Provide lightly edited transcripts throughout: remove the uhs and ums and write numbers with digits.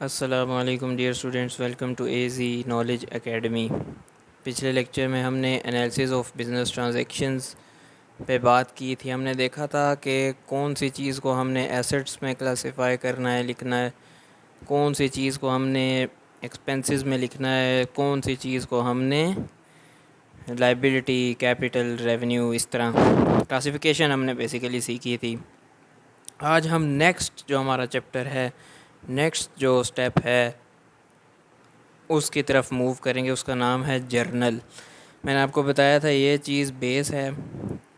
अस्सलामुअलैकुम dear students, welcome to AG knowledge academy. पिछले lecture में हमने एनालिसिस ऑफ बिज़नेस ट्रांजैक्शंस पे बात की थी। हमने देखा था कि कौन सी चीज़ को हमने एसेट्स में क्लासिफाई करना है, लिखना है, कौन सी चीज़ को हमने एक्सपेंसेस में लिखना है, कौन सी चीज़ को हमने लाइबिलिटी, कैपिटल, रेवेन्यू, इस तरह क्लासिफिकेशन हमने बेसिकली सीखी थी। आज हम नेक्स्ट जो हमारा चैप्टर है, नेक्स्ट जो स्टेप है उसकी तरफ मूव करेंगे। उसका नाम है जर्नल। मैंने आपको बताया था ये चीज़ बेस है,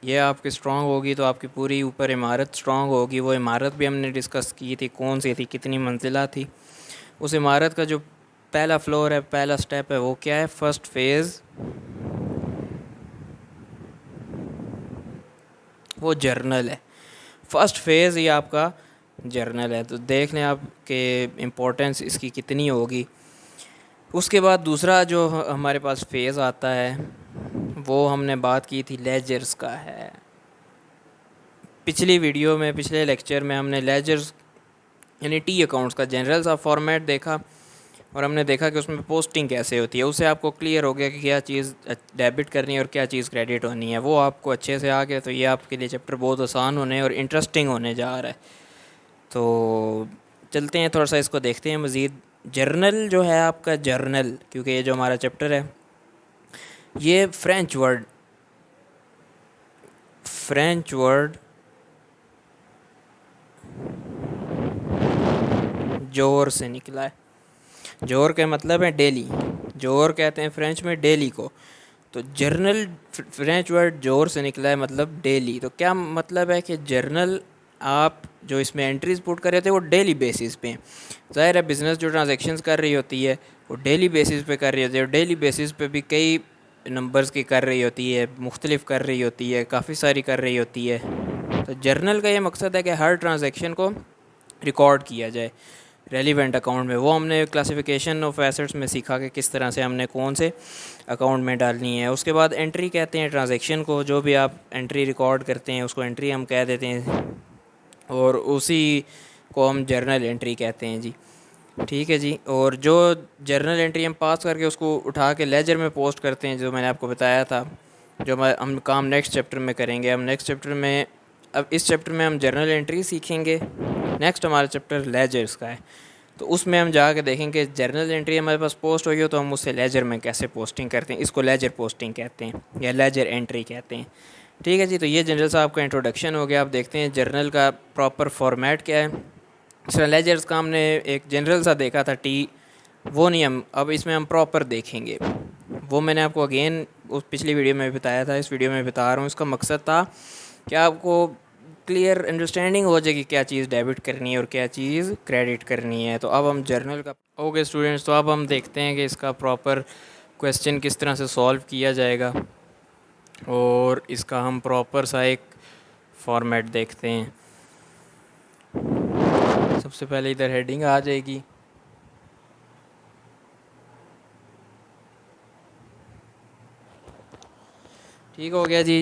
ये आपकी स्ट्रॉन्ग होगी तो आपकी पूरी ऊपर इमारत स्ट्रॉन्ग होगी। वो इमारत भी हमने डिस्कस की थी, कौन सी थी, कितनी मंजिला थी। उस इमारत का जो पहला फ्लोर है, पहला स्टेप है, वो क्या है? फर्स्ट फेज़, वो जर्नल है। फर्स्ट फेज़ ये आपका जर्नल है, तो देख लें आप कि इम्पोर्टेंस इसकी कितनी होगी। उसके बाद दूसरा जो हमारे पास फेज़ आता है, वो हमने बात की थी लेजर्स का है। पिछली वीडियो में, पिछले लेक्चर में हमने लेजर्स यानी टी अकाउंट्स का जनरल सा फॉर्मेट देखा और हमने देखा कि उसमें पोस्टिंग कैसे होती है। उससे आपको क्लियर हो गया कि क्या चीज़ डेबिट करनी है और क्या चीज़ क्रेडिट होनी है। वो आपको अच्छे से आ गया, तो ये आपके लिए चैप्टर बहुत आसान होने और इंटरेस्टिंग होने जा रहा है। तो चलते हैं, थोड़ा सा इसको देखते हैं मज़ीद। जर्नल जो है आपका, जर्नल, क्योंकि ये जो हमारा चैप्टर है ये फ्रेंच वर्ड जोर से निकला है। जोर का मतलब है डेली, जोर कहते हैं फ्रेंच में डेली को। तो जर्नल फ्रेंच वर्ड जोर से निकला है, मतलब डेली। तो क्या मतलब है कि जर्नल आप जो इसमें एंट्रीज पुट कर रहे थे वो डेली बेसिस पे हैं। ज़ाहिर है बिज़नेस जो ट्रांजैक्शंस कर रही होती है वो डेली बेसिस पे कर रही होती है, और डेली बेसिस पे भी कई नंबर्स की कर रही होती है, मुख्तलिफ कर रही होती है, काफ़ी सारी कर रही होती है। तो जर्नल का ये मकसद है कि हर ट्रांजैक्शन को रिकॉर्ड किया जाए रेलिवेंट अकाउंट में। वो हमने क्लासिफिकेशन ऑफ एसेट्स में सीखा कि किस तरह से हमने कौन से अकाउंट में डालनी है। उसके बाद एंट्री कहते हैं ट्रांजैक्शन को, जो भी आप एंट्री रिकॉर्ड करते हैं उसको एंट्री हम कह देते हैं, और उसी को हम जर्नल एंट्री कहते हैं जी। ठीक है जी। और जो जर्नल एंट्री हम पास करके उसको उठा के लेजर में पोस्ट करते हैं, जो मैंने आपको बताया था, जो हम काम नेक्स्ट चैप्टर में करेंगे। हम नेक्स्ट चैप्टर में, अब इस चैप्टर में हम जर्नल एंट्री सीखेंगे, नेक्स्ट हमारा चैप्टर लेजर्स का है। तो उसमें हम जाके देखेंगे जर्नल एंट्री हमारे पास पोस्ट हुई हो तो हम उससे लेजर में कैसे पोस्टिंग करते हैं। इसको लेजर पोस्टिंग कहते हैं या लेजर एंट्री कहते हैं। ठीक है जी। तो ये जनरल साहब का इंट्रोडक्शन हो गया। आप देखते हैं जर्नल का प्रॉपर फॉर्मेट क्या है। इस तरह लेजर्स का हमने एक जनरल सा देखा था, टी, वो नहीं, हम अब इसमें हम प्रॉपर देखेंगे। वो मैंने आपको अगेन उस पिछली वीडियो में बताया था, इस वीडियो में बता रहा हूँ। इसका मकसद था कि आपको क्लियर अंडरस्टैंडिंग हो जाए कि क्या चीज़ डेबिट करनी है और क्या चीज़ क्रेडिट करनी है। तो अब हम जर्नल का, ओके स्टूडेंट्स, तो अब हम देखते हैं कि इसका प्रॉपर क्वेश्चन किस तरह से सॉल्व किया जाएगा, और इसका हम प्रॉपर सा एक फॉर्मेट देखते हैं। सबसे पहले इधर हेडिंग आ जाएगी। ठीक हो गया जी,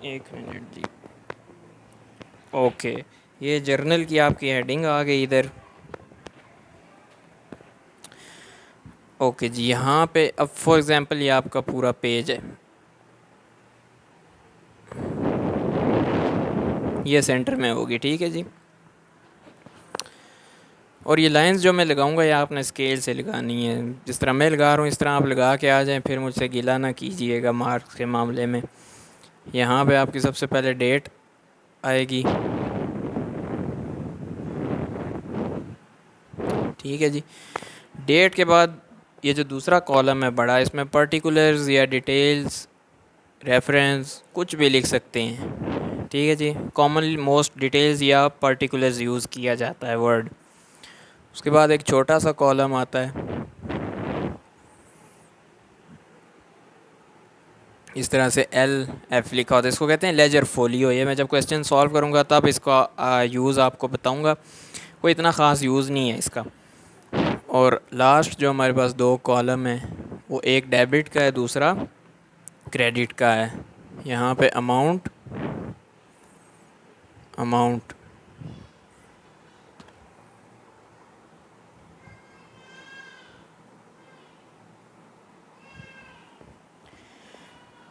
एक मिनट जी। ओके, ये जर्नल की आपकी हेडिंग आ गई इधर। ओके जी, यहाँ पे अब फॉर एग्ज़ाम्पल ये आपका पूरा पेज है, ये सेंटर में होगी। ठीक है जी। और ये लाइंस जो मैं लगाऊंगा ये आपने स्केल से लगानी है, जिस तरह मैं लगा रहा हूँ इस तरह आप लगा के आ जाएं, फिर मुझसे गिला ना कीजिएगा मार्क्स के मामले में। यहाँ पे आपकी सबसे पहले डेट आएगी। ठीक है जी। डेट के बाद ये जो दूसरा कॉलम है बड़ा, इसमें पर्टिकुलर्स या डिटेल्स, रेफरेंस, कुछ भी लिख सकते हैं। ठीक है जी। कॉमनली मोस्ट डिटेल्स या पर्टिकुलर्स यूज़ किया जाता है वर्ड। उसके बाद एक छोटा सा कॉलम आता है, इस तरह से LF लिखा होता है, इसको कहते हैं लेजर फोलियो। ये मैं जब क्वेश्चन सॉल्व करूँगा तब इसका यूज़ आपको बताऊँगा, कोई इतना ख़ास यूज़ नहीं है इसका। और लास्ट जो हमारे पास दो कॉलम है, वो एक डेबिट का है, दूसरा क्रेडिट का है। यहाँ पे अमाउंट, अमाउंट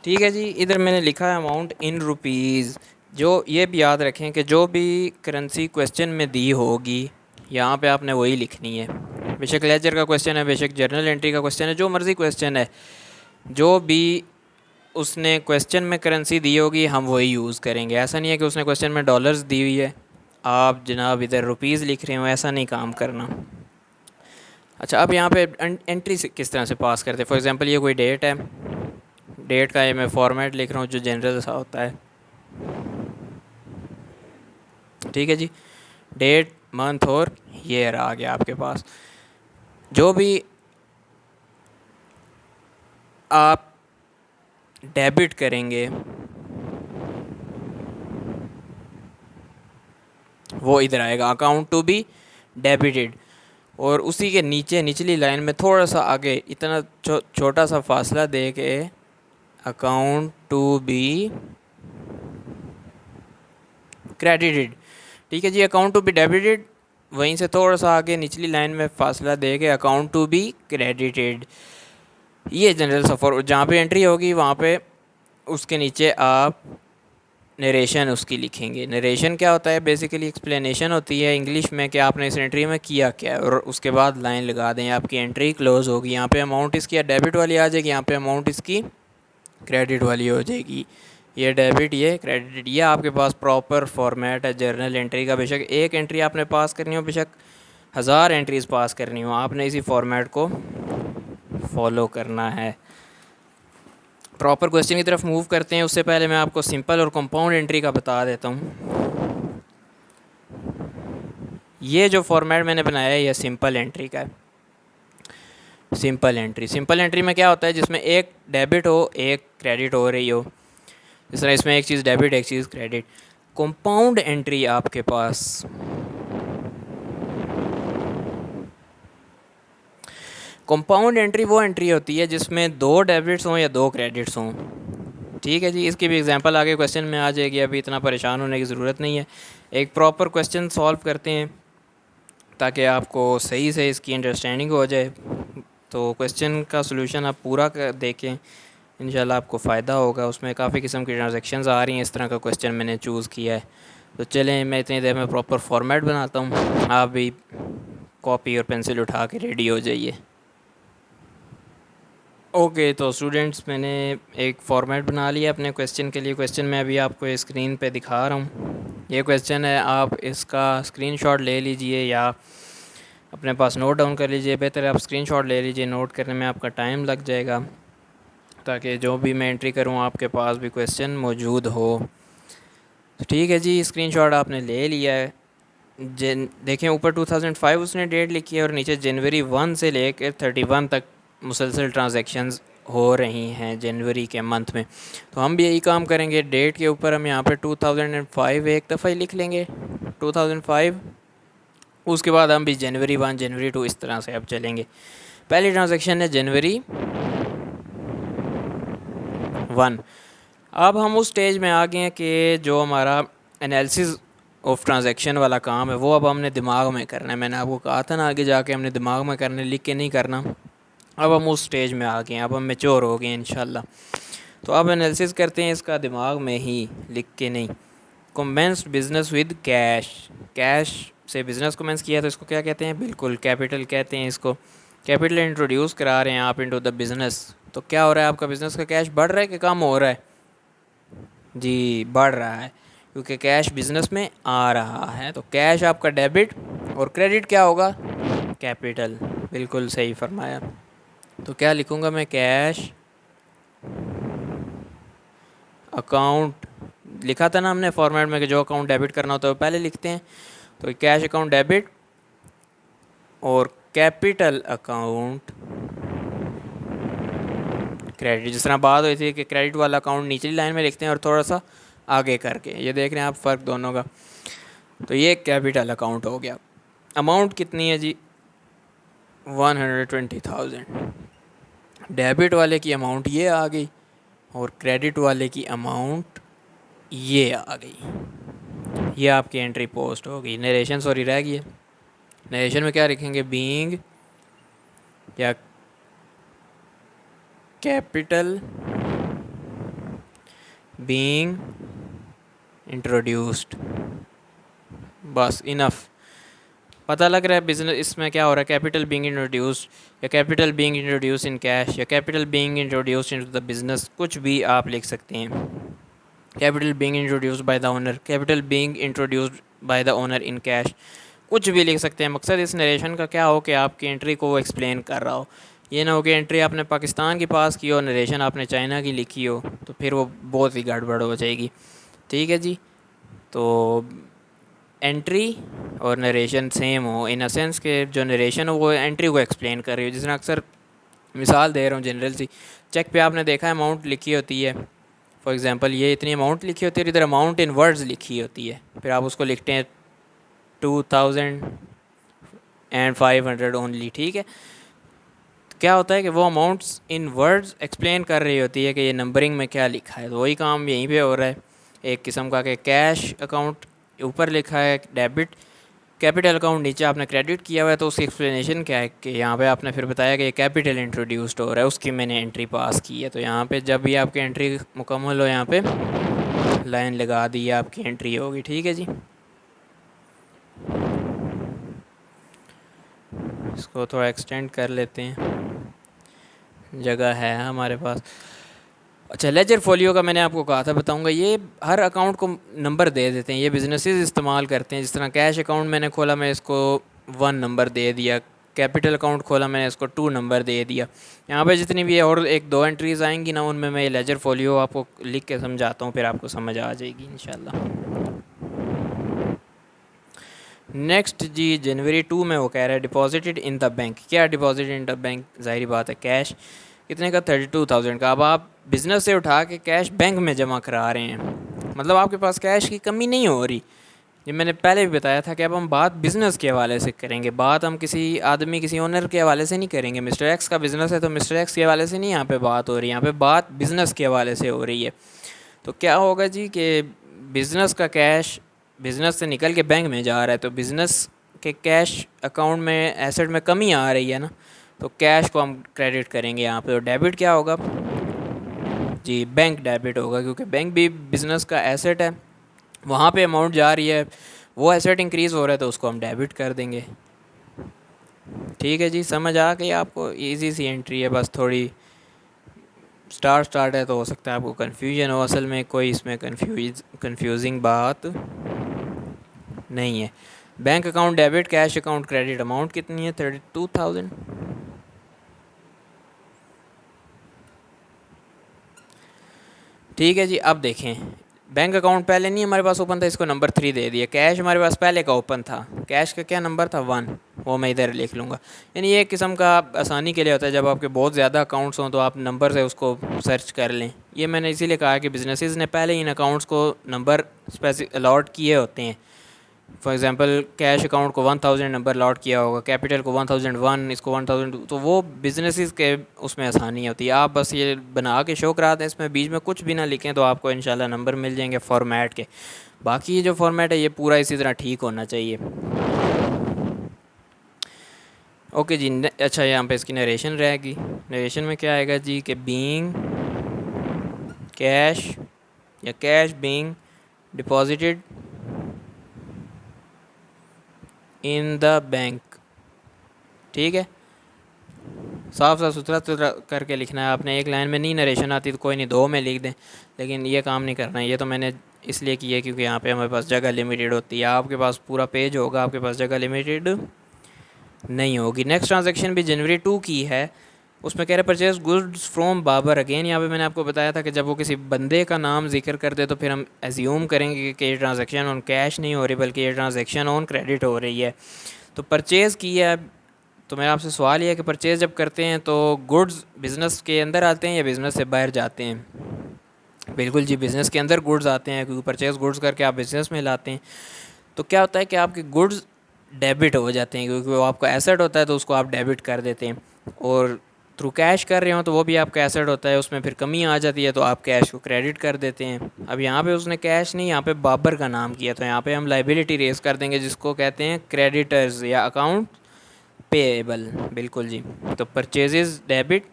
ठीक है जी, इधर मैंने लिखा है अमाउंट इन रुपीज़। जो ये भी याद रखें कि जो भी करेंसी क्वेश्चन में दी होगी यहाँ पे आपने वही लिखनी है। बेशक लेजर का क्वेश्चन है, बेशक जर्नल एंट्री का क्वेश्चन है, जो मर्ज़ी क्वेश्चन है, जो भी उसने क्वेश्चन में करेंसी दी होगी हम वही यूज़ करेंगे। ऐसा नहीं है कि उसने क्वेश्चन में डॉलर्स दी हुई है आप जनाब इधर रुपीज़ लिख रहे हो, ऐसा नहीं काम करना। अच्छा, अब यहाँ पे एंट्री से किस तरह से पास करते हैं। फॉर एग्ज़ाम्पल ये कोई डेट है, डेट का ये मैं फॉर्मेट लिख रहा हूँ जो जनरल सा होता है। ठीक है जी, डेट, मंथ और ईयर आ गया आपके पास। जो भी आप डेबिट करेंगे वो इधर आएगा, अकाउंट टू बी डेबिटेड। और उसी के नीचे निचली लाइन में थोड़ा सा आगे इतना छोटा सा फासला दे के अकाउंट टू बी क्रेडिटेड। ठीक है जी, अकाउंट टू बी डेबिटेड, वहीं से थोड़ा सा आगे निचली लाइन में फासला दे के अकाउंट टू बी क्रेडिटेड। ये जनरल सफ़र जहाँ पे एंट्री होगी वहाँ पे उसके नीचे आप नरेशन उसकी लिखेंगे। नरेशन क्या होता है, बेसिकली एक्सप्लेनेशन होती है इंग्लिश में कि आपने इस एंट्री में किया क्या है, और उसके बाद लाइन लगा दें, आपकी एंट्री क्लोज होगी। यहाँ पे अमाउंट इसकी डेबिट वाली आ जाएगी, यहाँ पे अमाउंट इसकी क्रेडिट वाली हो जाएगी। ये डेबिट, ये क्रेडिट, ये आपके पास प्रॉपर फॉर्मेट है जर्नल एंट्री का। बेशक एक एंट्री आपने पास करनी हो, बेशक 1000 एंट्रीज़ पास करनी हो, आपने इसी फॉर्मेट को फॉलो करना है। प्रॉपर क्वेश्चन की तरफ मूव करते हैं, उससे पहले मैं आपको सिंपल और कंपाउंड एंट्री का बता देता हूँ। ये जो फॉर्मेट मैंने बनाया है ये सिंपल एंट्री का है। सिंपल एंट्री में क्या होता है, जिसमें एक डेबिट हो एक क्रेडिट हो रही हो, जिस तरह इसमें एक चीज़ डेबिट एक चीज़ क्रेडिट। कंपाउंड एंट्री आपके पास कंपाउंड एंट्री वो एंट्री होती है जिसमें 2 डेबिट्स हों या 2 क्रेडिट्स हों। ठीक है जी, इसकी भी एग्जांपल आगे क्वेश्चन में आ जाएगी, अभी इतना परेशान होने की ज़रूरत नहीं है। एक प्रॉपर क्वेश्चन सॉल्व करते हैं ताकि आपको सही से इसकी अंडरस्टैंडिंग हो जाए। तो क्वेश्चन का सोल्यूशन आप पूरा देखें, इंशाल्लाह आपको फ़ायदा होगा। उसमें काफ़ी किस्म की ट्रांजैक्शंस आ रही हैं, इस तरह का क्वेश्चन मैंने चूज़ किया है। तो चलें, मैं इतनी देर में प्रॉपर फॉर्मेट बनाता हूँ, आप भी कॉपी और पेंसिल उठा के रेडी हो जाइए। ओके तो स्टूडेंट्स, मैंने एक फ़ॉर्मेट बना लिया अपने क्वेश्चन के लिए। क्वेश्चन मैं अभी आपको स्क्रीन पे दिखा रहा हूँ। ये क्वेश्चन है, आप इसका स्क्रीनशॉट ले लीजिए या अपने पास नोट डाउन कर लीजिए। बेहतर है आप स्क्रीनशॉट ले लीजिए, नोट करने में आपका टाइम लग जाएगा, ताकि जो भी मैं एंट्री करूँ आपके पास भी क्वेश्चन मौजूद हो। तो ठीक है जी, स्क्रीनशॉट आपने ले लिया है। देखें ऊपर 2005 उसने डेट लिखी है और नीचे जनवरी 1 से लेकर 31 तक मुसलसल ट्रांजैक्शंस हो रही हैं जनवरी के मंथ में। तो हम भी यही काम करेंगे, डेट के ऊपर हम यहाँ पे 2005 एक दफ़ा ही लिख लेंगे 2005। उसके बाद हम भी जनवरी 1 जनवरी 2 इस तरह से अब चलेंगे। पहली ट्रांजैक्शन है जनवरी 1। अब हम उस स्टेज में आ गए हैं कि जो हमारा एनालिसिस ऑफ ट्रांजैक्शन वाला काम है वो अब हमने दिमाग में करना है। मैंने आपको कहा था ना आगे जाके हमने दिमाग में करना, लिख के नहीं करना। अब हम उस स्टेज में आ गए हैं, अब हम मैच्योर हो गए हैं इंशाल्लाह। तो अब एनालिसिस करते हैं इसका दिमाग में ही, लिख के नहीं। Commenced business with cash, cash से बिज़नेस कमेंस किया तो इसको क्या कहते हैं, बिल्कुल कैपिटल कहते हैं इसको। कैपिटल इंट्रोड्यूस करा रहे हैं आप इनटू द बिज़नेस। तो क्या हो रहा है, आपका बिज़नेस का कैश बढ़ रहा है कि कम हो रहा है? जी बढ़ रहा है, क्योंकि कैश बिज़नेस में आ रहा है। तो कैश आपका डेबिट और क्रेडिट क्या होगा, कैपिटल। बिल्कुल सही फरमाया। तो क्या लिखूँगा मैं, कैश अकाउंट। लिखा था ना हमने फॉर्मेट में कि जो अकाउंट डेबिट करना होता है वो पहले लिखते हैं। तो कैश अकाउंट डेबिट और कैपिटल अकाउंट क्रेडिट। जिस तरह बात हुई थी कि क्रेडिट वाला अकाउंट निचली लाइन में लिखते हैं और थोड़ा सा आगे करके, ये देख रहे हैं आप फ़र्क दोनों का। तो ये कैपिटल अकाउंट हो गया। अमाउंट कितनी है जी, 120,000। डेबिट वाले की अमाउंट ये आ गई और क्रेडिट वाले की अमाउंट ये आ गई। ये आपकी एंट्री पोस्ट हो गई। नरेशन सॉरी रह गई है, नरेशन में क्या लिखेंगे, बीइंग या कैपिटल बीइंग इंट्रोड्यूस्ड, बस इनफ। पता लग रहा है बिजनेस इसमें क्या हो रहा है, कैपिटल बीइंग इंट्रोड्यूस्ड या capital being introduce in cash या capital being introduced into the business, कुछ भी आप लिख सकते हैं। Capital being introduced by the owner, capital being introduced by the owner in cash, कुछ भी लिख सकते हैं। मकसद इस नरेशन का क्या हो कि आपकी एंट्री को वो एक्सप्लेन कर रहा हो। ये ना हो कि एंट्री आपने पाकिस्तान की पास की हो, नरेशन आपने चाइना की लिखी हो, तो फिर वो बहुत ही गड़बड़ हो जाएगी। ठीक है जी। तो एंट्री और नरेशन सेम हो इन अ सेंस के जो नरेशन हो वो एंट्री को एक्सप्लेन कर रही हो। जिसने अक्सर मिसाल दे रहा हूँ जनरल सी, चेक पे आपने देखा है अमाउंट लिखी होती है, फॉर एग्जांपल ये इतनी अमाउंट लिखी होती है, इधर अमाउंट इन वर्ड्स लिखी होती है, फिर आप उसको लिखते हैं 2500 ओनली। ठीक है, क्या होता है कि वो अमाउंट्स इन वर्ड्स एक्सप्लेन कर रही होती है कि ये नंबरिंग में क्या लिखा है। तो वही काम यहीं पे हो रहा है, एक किस्म का कि कैश अकाउंट ऊपर लिखा है डेबिट, कैपिटल अकाउंट नीचे आपने क्रेडिट किया हुआ है। तो उसकी एक्सप्लेनेशन क्या है कि यहाँ पे आपने फिर बताया कि ये कैपिटल इंट्रोड्यूस्ड हो रहा है, उसकी मैंने एंट्री पास की है। तो यहाँ पे जब भी आपकी एंट्री मुकम्मल हो, यहाँ पे लाइन लगा दी है, आपकी एंट्री होगी। ठीक है जी, इसको थोड़ा एक्सटेंड कर लेते हैं, जगह है हमारे पास। अच्छा, लेजर फोलियो का मैंने आपको कहा था बताऊंगा। ये हर अकाउंट को नंबर दे देते हैं, ये बिजनेसेस इस्तेमाल करते हैं। जिस तरह कैश अकाउंट मैंने खोला, मैं इसको 1 नंबर दे दिया, कैपिटल अकाउंट खोला मैंने इसको 2 नंबर दे दिया। यहाँ पे जितनी भी और एक दो एंट्रीज़ आएंगी ना, उनमें मैं ये लेजर फोलियो आपको लिख के समझाता हूँ, फिर आपको समझ आ जाएगी इंशाल्लाह। नेक्स्ट जी, जनवरी 2 में वो कह रहा है डिपॉजिटेड इन द बैंक। क्या डिपॉजिट इन द बैंक? ज़ाहिर बात है कैश। कितने का? 32,000 का। अब आप बिज़नेस से उठा के कैश बैंक में जमा करा रहे हैं, मतलब आपके पास कैश की कमी नहीं हो रही। ये मैंने पहले भी बताया था कि अब हम बात बिज़नेस के हवाले से करेंगे, बात हम किसी आदमी किसी ओनर के हवाले से नहीं करेंगे। मिस्टर एक्स का बिज़नेस है तो मिस्टर एक्स के हवाले से नहीं यहाँ पे बात हो रही है, यहाँ पे बात बिज़नेस के हवाले से हो रही है। तो क्या होगा जी कि बिज़नेस का कैश बिज़नेस से निकल के बैंक में जा रहा है, तो बिज़नेस के कैश अकाउंट में एसेट में कमी आ रही है ना, तो कैश को हम क्रेडिट करेंगे यहाँ पे। और डेबिट क्या होगा जी? बैंक डेबिट होगा, क्योंकि बैंक भी बिज़नेस का एसेट है, वहाँ पे अमाउंट जा रही है, वो एसेट इंक्रीज़ हो रहा है तो उसको हम डेबिट कर देंगे। ठीक है जी, समझ आ गई आपको? इजी सी एंट्री है, बस थोड़ी स्टार्ट है तो हो सकता है आपको कन्फ्यूजन हो। असल में कोई इसमें कन्फ्यूजिंग बात नहीं है। Bank account debit, cash account credit. Amount कितनी है? 32,000। ठीक है जी, अब देखें, बैंक अकाउंट पहले नहीं हमारे पास ओपन था, इसको नंबर 3 दे दिया। कैश हमारे पास पहले का ओपन था, कैश का क्या नंबर था? 1, वो मैं इधर लिख लूँगा। यानी ये एक किस्म का आसानी के लिए होता है, जब आपके बहुत ज़्यादा अकाउंट्स हों तो आप नंबर से उसको सर्च कर लें। ये मैंने इसीलिए कहा कि बिजनेसेस ने पहले इन अकाउंट्स को नंबर अलॉट किए होते हैं। फॉर एग्ज़ाम्पल कैश अकाउंट को 1000 नंबर अलॉट किया होगा, कैपिटल को 1001, इसको 1002, तो वो बिजनेसेस के उसमें आसानी होती है। आप बस ये बना के शो करा दें, इसमें बीच में कुछ भी ना लिखें, तो आपको इंशाल्लाह नंबर मिल जाएंगे फॉर्मेट के। बाकी ये जो फॉर्मेट है ये पूरा इसी तरह ठीक होना चाहिए। ओके जी, अच्छा यहाँ पे इसकी नरेशन रहेगी। नरेशन में क्या आएगा जी कि बीइंग कैश या cash being deposited in the bank. ठीक है, साफ साफ सुथरा सुथरा करके लिखना है आपने। एक लाइन में नहीं नरेशन आती तो कोई नहीं, 2 में लिख दें, लेकिन ये काम नहीं करना है। ये तो मैंने इसलिए किया क्योंकि यहाँ पे हमारे पास जगह लिमिटेड होती है। आपके पास पूरा पेज होगा, आपके पास जगह लिमिटेड नहीं होगी। नेक्स्ट ट्रांजैक्शन भी जनवरी 2 की है, उसमें कह रहे purchase goods from Babar. Again यहाँ पे मैंने आपको बताया था कि जब वो किसी बंदे का नाम जिक्र कर दे तो फिर हम एज्यूम करेंगे कि ये ट्रांजैक्शन ऑन कैश नहीं हो रही, बल्कि ये ट्रांजैक्शन ऑन क्रेडिट हो रही है। तो परचेज़ की है, तो मेरा आपसे सवाल ये है कि परचेज़ जब करते हैं तो गुड्स बिज़नेस के अंदर आते हैं या बिज़नेस से बाहर जाते हैं? बिल्कुल जी, बिज़नेस के अंदर गुड्स आते हैं, क्योंकि परचेज़ गुड्स करके आप बिज़नेस में लाते हैं। तो क्या होता है कि आपके गुड्स डेबिट हो जाते हैं, क्योंकि वो आपका एसेट होता है तो उसको आप डेबिट कर देते हैं। और थ्रू कैश कर रहे हो तो वो भी आपका एसेट होता है, उसमें फिर कमी आ जाती है तो आप कैश को क्रेडिट कर देते हैं। अब यहाँ पे उसने कैश नहीं, यहाँ पे बाबर का नाम किया, तो यहाँ पे हम लाइबिलिटी रेज कर देंगे, जिसको कहते हैं क्रेडिटर्स या अकाउंट पेएबल। बिल्कुल जी, तो purchases debit,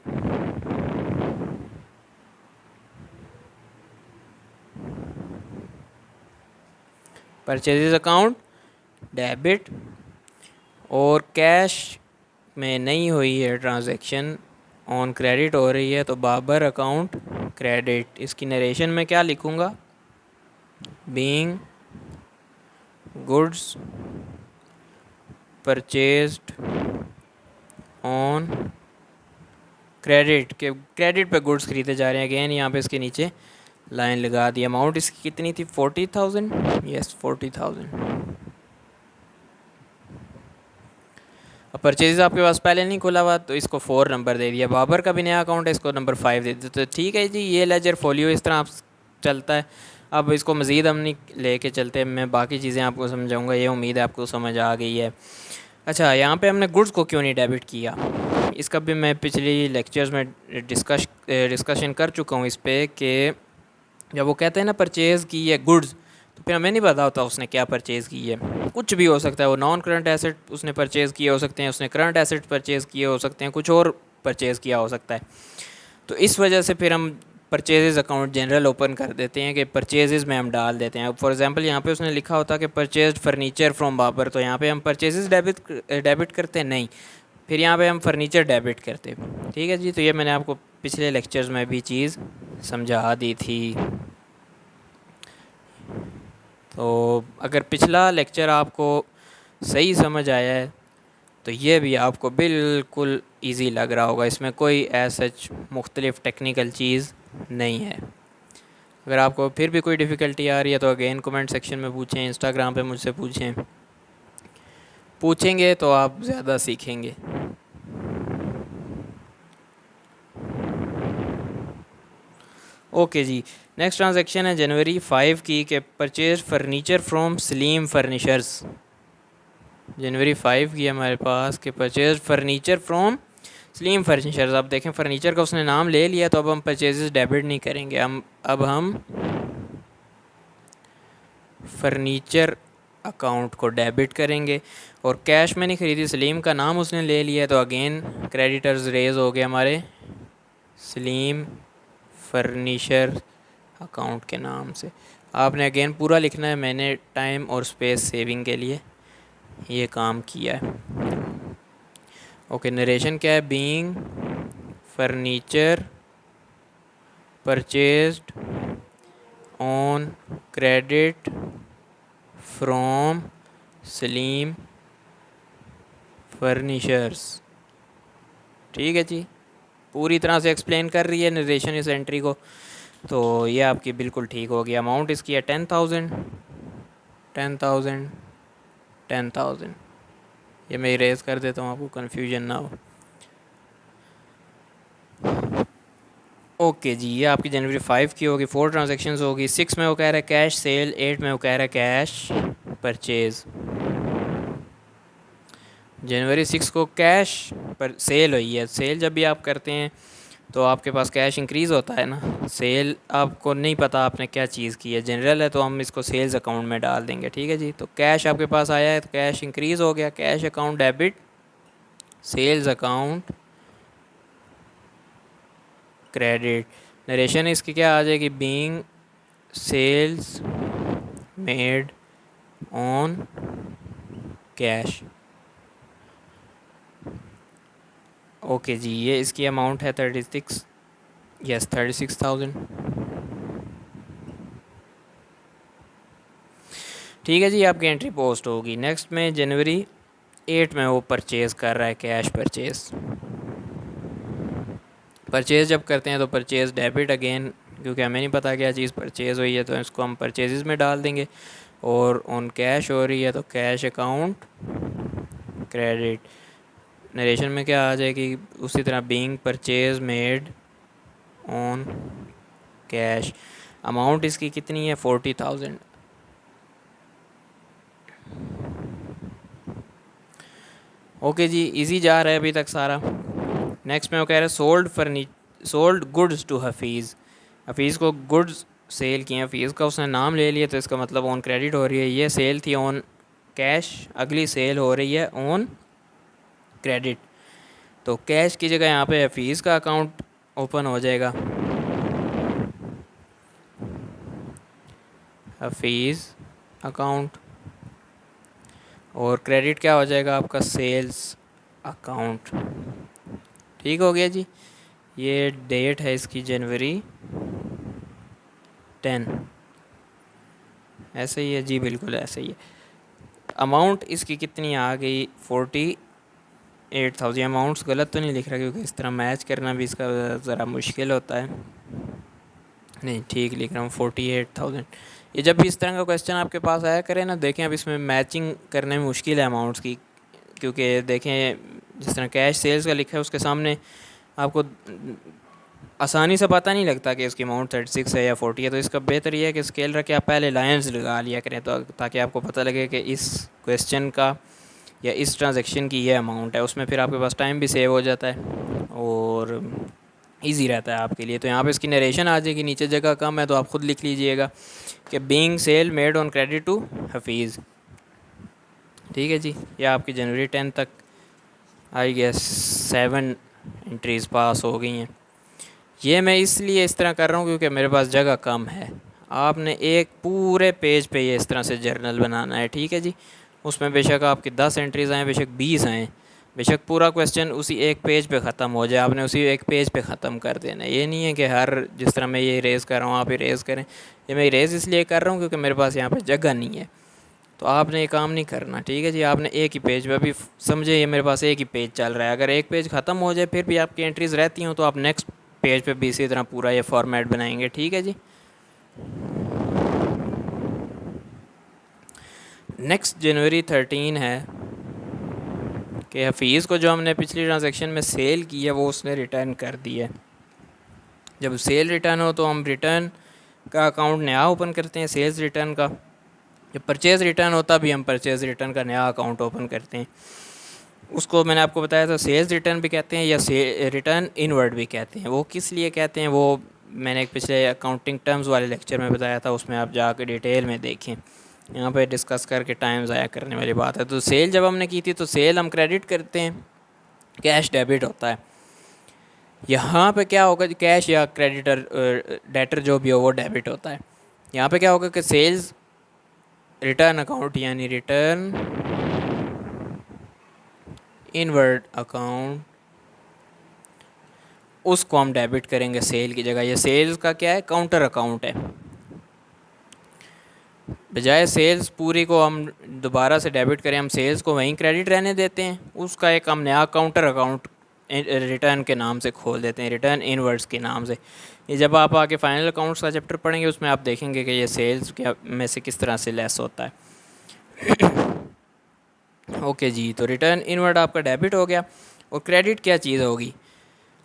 purchases account debit, और कैश में नहीं हुई है ट्रांजैक्शन, ऑन क्रेडिट हो रही है तो बाबर अकाउंट क्रेडिट। इसकी नरेशन में क्या लिखूँगा, being goods purchased on credit, के क्रेडिट पे गुड्स खरीदे जा रहे हैं। अगेन यहाँ पे इसके नीचे लाइन लगा दी। अमाउंट इसकी कितनी थी, 40,000, यस 40,000। अब परचेज आपके पास पहले नहीं खुला हुआ तो इसको 4 नंबर दे दिया। बाबर का भी नया अकाउंट है, इसको नंबर 5 दे दिया। तो ठीक है जी, ये लेजर फोलियो इस तरह आप चलता है। अब इसको मज़ीद हम नहीं लेके चलते, मैं बाकी चीज़ें आपको समझाऊंगा। ये उम्मीद है आपको समझ आ गई है। अच्छा, यहाँ पे हमने गुड्स को क्यों नहीं डेबिट किया, इसका भी मैं पिछली लेक्चर्स में डिस्कशन कर चुका हूँ इस पर, कि जब वो कहते हैं ना परचेज़ की है गुड्स, तो फिर हमें नहीं पता होता उसने क्या परचेज़ की है। कुछ भी हो सकता है, वो नॉन करंट एसेट उसने परचेज़ किए हो सकते हैं, उसने करंट एसेट परचेज़ किए हो सकते हैं, कुछ और परचेज़ किया हो सकता है। तो इस वजह से फिर हम परचेजेज़ अकाउंट जनरल ओपन कर देते हैं कि परचेजेज़ में हम डाल देते हैं। फॉर एग्जांपल यहाँ पे उसने लिखा होता कि परचेज्ड फर्नीचर फ्रॉम बाबर, तो यहाँ पे हम परचेजेज़ डेबिट करते हैं नहीं, फिर यहाँ पे हम फर्नीचर डेबिट करते। ठीक है जी, तो ये मैंने आपको पिछले लेक्चर्स में भी चीज़ समझा दी थी। तो अगर पिछला लेक्चर आपको सही समझ आया है तो ये भी आपको बिल्कुल इजी लग रहा होगा, इसमें कोई ऐसा मुख्तलिफ टेक्निकल चीज़ नहीं है। अगर आपको फिर भी कोई डिफ़िकल्टी आ रही है तो अगेन कमेंट सेक्शन में पूछें, इंस्टाग्राम पे मुझसे पूछेंगे तो आप ज़्यादा सीखेंगे। ओके जी, नेक्स्ट ट्रांजैक्शन है जनवरी 5 की, के purchase furniture from Salim furnitures. जनवरी 5 की हमारे पास के purchase furniture from Salim furnitures. अब देखें फर्नीचर का उसने नाम ले लिया, तो अब हम परचेजेस डेबिट नहीं करेंगे, अब हम फर्नीचर अकाउंट को डेबिट करेंगे। और कैश में नहीं ख़रीदी, सलीम का नाम उसने ले लिया, तो अगेन क्रेडिटर्स रेज हो गए हमारे सलीम फर्नीचर अकाउंट के नाम से। आपने अगेन पूरा लिखना है, मैंने टाइम और स्पेस सेविंग के लिए ये काम किया है। ओके, नरेशन क्या है, being furniture purchased on credit from Salim furnitures. ठीक है जी, पूरी तरह से एक्सप्लेन कर रही है नरेशन इस एंट्री को, तो ये आपकी बिल्कुल ठीक हो गया। अमाउंट इसकी है 10,000 10,000 10,000। ये मैं इरेज कर देता हूँ, आपको कन्फ्यूजन ना हो। ओके जी, ये आपकी जनवरी 5 की होगी, 4 ट्रांजेक्शन्स होगी। 6 में वो कह रहा है कैश सेल, 8 में वो कह रहा है कैश परचेज़। जनवरी 6 को कैश पर सेल हुई है। सेल जब भी आप करते हैं तो आपके पास कैश इंक्रीज़ होता है ना। सेल आपको नहीं पता आपने क्या चीज़ की है, जनरल है तो हम इसको सेल्स अकाउंट में डाल देंगे। ठीक है जी, तो कैश आपके पास आया है तो कैश इंक्रीज़ हो गया, cash account debit, sales account credit. Narration इसकी क्या आ जाएगी, being sales made on cash. Okay जी, ये इसकी अमाउंट है 36, यस 36,000। ठीक है जी, आपकी एंट्री पोस्ट होगी। नेक्स्ट में जनवरी 8 में वो परचेज़ कर रहा है, कैश परचेज़। परचेज़ जब करते हैं तो परचेज़ डेबिट अगेन, क्योंकि हमें नहीं पता क्या चीज़ परचेज़ हुई है तो इसको हम परचेज़ में डाल देंगे। और ऑन कैश हो रही है तो कैश अकाउंट क्रेडिट। नरेशन में क्या आ जाएगी, उसी तरह being purchase made on cash. Amount इसकी कितनी है, 40,000। ओके जी, इजी जा रहा है अभी तक सारा। नेक्स्ट में वो कह रहा है sold goods to Hafeez. Hafeez को गुड्स सेल किए, हफीज़ का उसने नाम ले लिया तो इसका मतलब ऑन क्रेडिट हो रही है। ये सेल थी ऑन कैश, अगली सेल हो रही है ऑन क्रेडिट, तो कैश की जगह यहाँ पे हफीज़ का अकाउंट ओपन हो जाएगा, हफीज़ अकाउंट। और क्रेडिट क्या हो जाएगा आपका, सेल्स अकाउंट। ठीक हो गया जी। ये डेट है इसकी January 10, ऐसे ही है जी, बिल्कुल ऐसे ही है। अमाउंट इसकी कितनी आ गई, 48,000। अमाउंट्स गलत तो नहीं लिख रहा, क्योंकि इस तरह मैच करना भी इसका ज़रा मुश्किल होता है। नहीं, ठीक लिख रहा हूँ, 48,000। ये जब भी इस तरह का क्वेश्चन आपके पास आया करे ना, देखें अब इसमें मैचिंग करने में मुश्किल है अमाउंट्स की, क्योंकि देखें जिस तरह कैश सेल्स का लिखा है उसके सामने आपको आसानी से पता नहीं लगता कि इसकी अमाउंट 36 है या 40 है। तो इसका बेहतर ये है कि स्केल रख के आप पहले लाइंस लगा लिया करें, तो ताकि आपको पता लगे कि इस क्वेश्चन का या इस ट्रांजैक्शन की ये अमाउंट है। उसमें फिर आपके पास टाइम भी सेव हो जाता है और इजी रहता है आपके लिए। तो यहाँ पे इसकी नरेशन आ जाएगी, नीचे जगह कम है तो आप ख़ुद लिख लीजिएगा कि being sale made on credit to Hafeez. ठीक है जी। ये आपकी January 10 तक आई गेस 7 एंट्रीज़ पास हो गई हैं। ये मैं इसलिए इस तरह कर रहा हूँ क्योंकि मेरे पास जगह कम है। आपने एक पूरे पेज पे ये इस तरह से जर्नल बनाना है, ठीक है जी। उसमें बेशक आपकी 10 एंट्रीज़ आएँ, बेशक 20 आएँ, बेशक पूरा क्वेश्चन उसी एक पेज पे ख़त्म हो जाए, आपने उसी एक पेज पे ख़त्म कर देना है। ये नहीं है कि हर जिस तरह मैं ये इरेज़ कर रहा हूँ आप इरेज़ करें। ये मैं इरेज़ इसलिए कर रहा हूँ क्योंकि मेरे पास यहाँ पे जगह नहीं है। तो आपने ये काम नहीं करना, ठीक है जी। आपने एक ही पेज पे, अभी समझे ये मेरे पास एक ही पेज चल रहा है, अगर एक पेज ख़त्म हो जाए फिर भी आपकी एंट्रीज़ रहती हों तो आप नेक्स्ट पेज पे भी इसी तरह पूरा ये फॉर्मेट बनाएंगे, ठीक है जी। नेक्स्ट January 13 है कि हफीज़ को जो हमने पिछली ट्रांजैक्शन में सेल की है वो उसने रिटर्न कर दी है। जब सेल रिटर्न हो तो हम रिटर्न का अकाउंट नया ओपन करते हैं, सेल्स रिटर्न का। जब परचेज़ रिटर्न होता भी हम परचेज़ रिटर्न का नया अकाउंट ओपन करते हैं। उसको मैंने आपको बताया था सेल्स रिटर्न भी कहते हैं या रिटर्न इनवर्ड भी कहते हैं। वो किस लिए कहते हैं वो मैंने एक पिछले अकाउंटिंग टर्म्स वाले लेक्चर में बताया था, उसमें आप जाकर डिटेल में देखें। यहाँ पे डिस्कस करके टाइम ज़ाया करने वाली बात है। तो सेल जब हमने की थी तो सेल हम क्रेडिट करते हैं, कैश डेबिट होता है। यहाँ पे क्या होगा, कैश या क्रेडिटर डेटर जो भी हो वो डेबिट होता है। यहाँ पे क्या होगा कि सेल्स रिटर्न अकाउंट यानी रिटर्न इनवर्ड अकाउंट, उसको हम डेबिट करेंगे सेल की जगह। ये सेल्स का क्या है, काउंटर अकाउंट है। बजाय सेल्स पूरी को हम दोबारा से डेबिट करें, हम सेल्स को वहीं क्रेडिट रहने देते हैं, उसका एक हम नया काउंटर अकाउंट रिटर्न के नाम से खोल देते हैं, रिटर्न इनवर्ड्स के नाम से। ये जब आप आके फाइनल अकाउंट्स का चैप्टर पढ़ेंगे उसमें आप देखेंगे कि ये सेल्स के में से किस तरह से लेस होता है। ओके जी। तो रिटर्न इनवर्ड आपका डेबिट हो गया। और क्रेडिट क्या चीज़ होगी,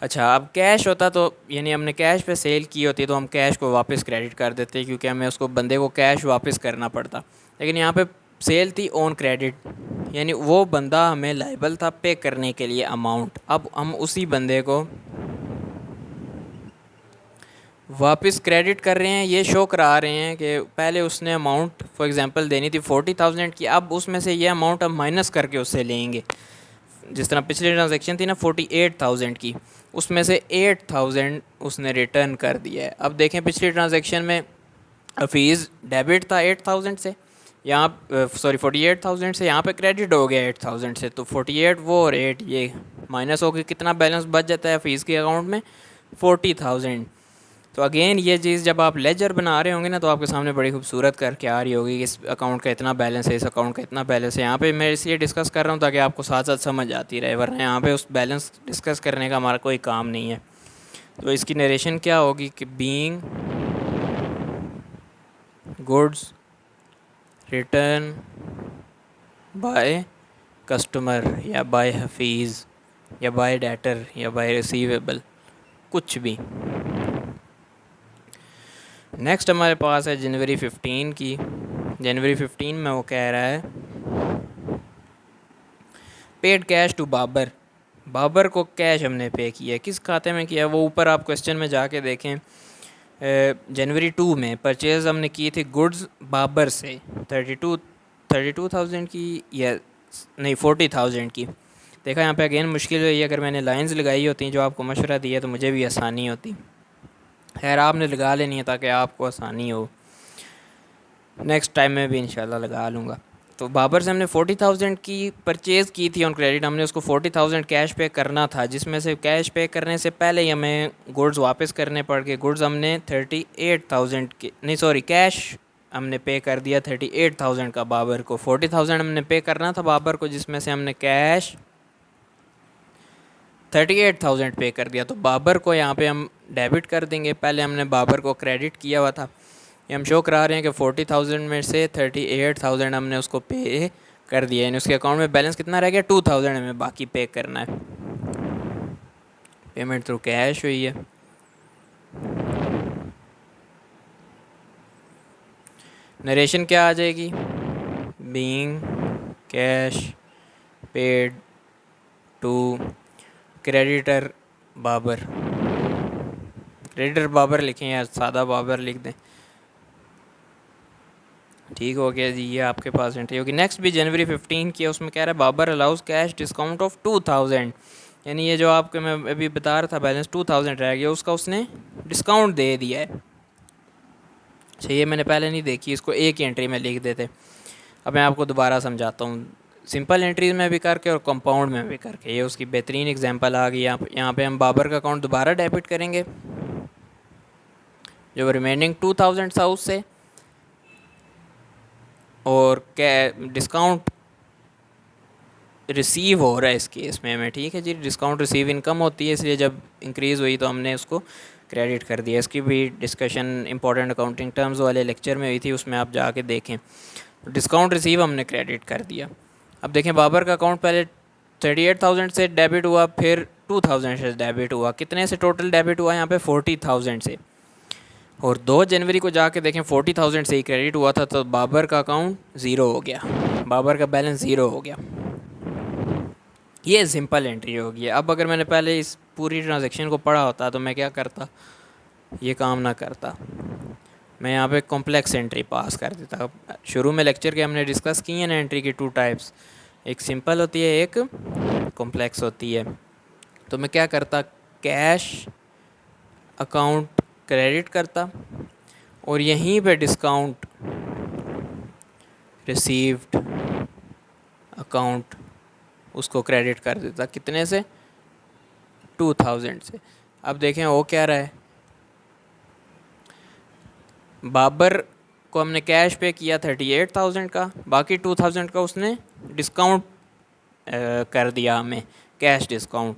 अच्छा अब कैश होता तो यानी हमने कैश पे सेल की होती तो हम कैश को वापस क्रेडिट कर देते क्योंकि हमें उसको बंदे को कैश वापस करना पड़ता। लेकिन यहाँ पे सेल थी ऑन क्रेडिट, यानी वो बंदा हमें लाइबल था पे करने के लिए अमाउंट। अब हम उसी बंदे को वापस क्रेडिट कर रहे हैं, ये शो करा रहे हैं कि पहले उसने अमाउंट फॉर एग्जांपल देनी थी 40,000 की, अब उसमें से ये अमाउंट हम माइनस करके उससे लेंगे। जिस तरह पिछली ट्रांजैक्शन थी ना 48,000 की, उसमें से 8,000 उसने रिटर्न कर दिया है। अब देखें पिछली ट्रांजैक्शन में फीस डेबिट था 8,000 से, यहाँ सॉरी 48,000 से, यहाँ पे क्रेडिट हो गया 8,000 से। तो 48 वो और 8 ये माइनस हो गया, कितना बैलेंस बच जाता है फ़ीस के अकाउंट में, 40,000। तो अगेन ये चीज़ जब आप लेजर बना रहे होंगे ना तो आपके सामने बड़ी खूबसूरत करके आ रही होगी कि इस अकाउंट का इतना बैलेंस है, इस अकाउंट का इतना बैलेंस है। यहाँ पे मैं इसलिए डिस्कस कर रहा हूँ ताकि आपको साथ साथ समझ आती रहे, वरना यहाँ पे उस बैलेंस डिस्कस करने का हमारा कोई काम नहीं है। तो इसकी नरेशन क्या होगी कि being goods return by customer या बाय हफीज़ या बाय डेटर या बाय रिसीवेबल, कुछ भी। नेक्स्ट हमारे पास है January 15 की। January 15 में वो कह रहा है paid cash to Babar. Babar को कैश हमने पे किया है, किस खाते में किया है वो ऊपर आप क्वेश्चन में जाके देखें। January 2 में परचेज़ हमने की थी गुड्स बाबर से 32,000 की या नहीं 40,000 की। देखा यहाँ पे अगेन मुश्किल हुई, अगर मैंने लाइंस लगाई होती जो आपको मशवरा दिया तो मुझे भी आसानी होती। खैर आपने लगा लेनी है ताकि आपको आसानी हो, नेक्स्ट टाइम में भी इंशाल्लाह लगा लूँगा। तो बाबर से हमने 40,000 की परचेज़ की थी ऑन क्रेडिट, हमने उसको 40,000 कैश पे करना था, जिसमें से कैश पे करने से पहले ही हमें गुड्स वापस करने पड़ गए। गुड्स हमने 38,000 के, नहीं सॉरी, कैश हमने पे कर दिया 38,000 का बाबर को। 40,000 हमने पे करना था बाबर को, जिसमें से हमने कैश 38,000 पे कर दिया। तो बाबर को यहाँ पे हम डेबिट कर देंगे, पहले हमने बाबर को क्रेडिट किया हुआ था। ये हम शो करा रहे हैं कि 40,000 में से 38,000 हमने उसको पे कर दिया, यानी उसके अकाउंट में बैलेंस कितना रह गया, 2,000 हमें बाकी पे करना है। पेमेंट थ्रू कैश हुई है। नरेशन क्या आ जाएगी, being cash paid to creditor Babar. Creditor Babar लिखें या सादा बाबर लिख दें, ठीक हो गया जी। ये आपके पास एंट्री होगी। नेक्स्ट भी जनवरी 15 की है, उसमें कह रहा है Babar allows cash discount of 2,000, यानी ये जो आपको मैं अभी बता रहा था बैलेंस 2,000 रह गया, उसका उसने डिस्काउंट दे दिया है। अच्छा, ये मैंने पहले नहीं देखी, इसको एक ही एंट्री में लिख देते। अब मैं आपको दोबारा समझाता हूँ, सिंपल एंट्रीज में भी करके और कंपाउंड में भी करके। ये उसकी बेहतरीन एग्जांपल आ गई। यहाँ पे हम बाबर का अकाउंट दोबारा डेबिट करेंगे, जो रिमेनिंग 2,000 था उससे, और क्या डिस्काउंट रिसीव हो रहा है इस केस में हमें, ठीक है जी। डिस्काउंट रिसीव इनकम होती है, इसलिए जब इंक्रीज़ हुई तो हमने उसको क्रेडिट कर दिया। इसकी भी डिस्कशन इंपॉर्टेंट अकाउंटिंग टर्म्स वाले लेक्चर में हुई थी, उसमें आप जाके देखें। डिस्काउंट रिसीव हमने क्रेडिट कर दिया। अब देखें बाबर का अकाउंट पहले 38,000 से डेबिट हुआ, फिर 2,000 से डेबिट हुआ। कितने से टोटल डेबिट हुआ यहाँ पे, 40,000 से। और 2 जनवरी को जाके देखें 40,000 से ही क्रेडिट हुआ था, तो बाबर का अकाउंट ज़ीरो हो गया, बाबर का बैलेंस ज़ीरो हो गया। ये सिंपल एंट्री होगी। अब अगर मैंने पहले इस पूरी ट्रांजैक्शन को पढ़ा होता तो मैं क्या करता, ये काम ना करता, मैं यहाँ पे कॉम्प्लेक्स एंट्री पास कर देता। शुरू में लेक्चर के हमने डिस्कस की है ना एंट्री की 2 टाइप्स, एक सिंपल होती है, एक कॉम्प्लेक्स होती है। तो मैं क्या करता, कैश अकाउंट क्रेडिट करता और यहीं पे डिस्काउंट रिसीव्ड अकाउंट उसको क्रेडिट कर देता। कितने से, 2,000 से। अब देखें वो क्या रहा है, बाबर को हमने कैश पे किया 38,000 का, बाकी 2,000 का उसने डिस्काउंट कर दिया हमें, कैश डिस्काउंट।